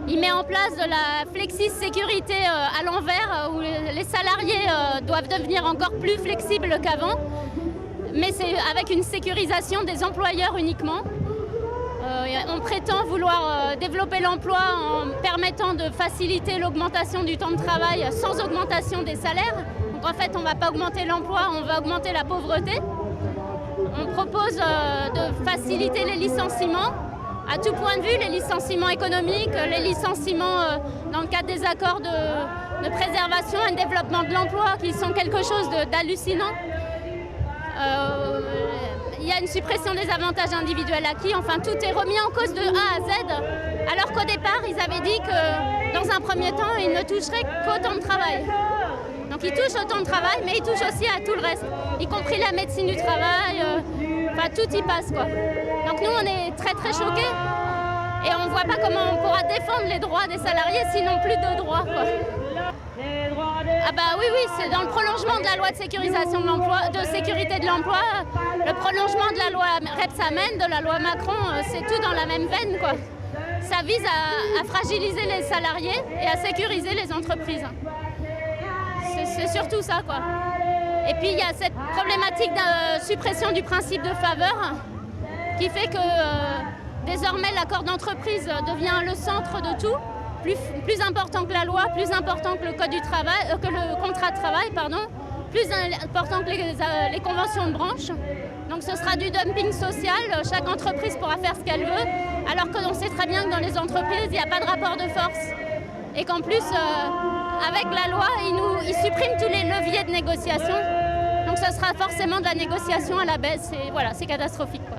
Il met en place de la flexi-sécurité à l'envers, où les salariés doivent devenir encore plus flexibles qu'avant, mais c'est avec une sécurisation des employeurs uniquement. On prétend vouloir développer l'emploi en permettant de faciliter l'augmentation du temps de travail sans augmentation des salaires. Donc en fait, on ne va pas augmenter l'emploi, on va augmenter la pauvreté. On propose de faciliter les licenciements à tout point de vue, les licenciements économiques, les licenciements dans le cadre des accords de préservation et de développement de l'emploi qui sont quelque chose d'hallucinant. Il y a une suppression des avantages individuels acquis, enfin tout est remis en cause de A à Z, alors qu'au départ ils avaient dit que dans un premier temps ils ne toucheraient qu'au temps de travail. Donc ils touchent au temps de travail, mais ils touchent aussi à tout le reste, y compris la médecine du travail, enfin tout y passe quoi. Donc nous on est très choqués et on ne voit pas comment on pourra défendre les droits des salariés sinon plus de droits quoi. Ah bah oui, c'est dans le prolongement de la loi de sécurisation de l'emploi, de sécurité de l'emploi, le prolongement de la loi Rebsamen, de la loi Macron, c'est tout dans la même veine quoi. Ça vise à fragiliser les salariés et à sécuriser les entreprises. C'est surtout ça quoi. Et puis il y a cette problématique de suppression du principe de faveur qui fait que désormais l'accord d'entreprise devient le centre de tout. Plus important que la loi, plus important que le code du travail, que le contrat de travail, pardon, plus important que les conventions de branche. Donc ce sera du dumping social, chaque entreprise pourra faire ce qu'elle veut, alors que l'on sait très bien que dans les entreprises, il n'y a pas de rapport de force. Et qu'en plus, avec la loi, ils suppriment tous les leviers de négociation. Donc ce sera forcément de la négociation à la baisse, et voilà, c'est catastrophique quoi.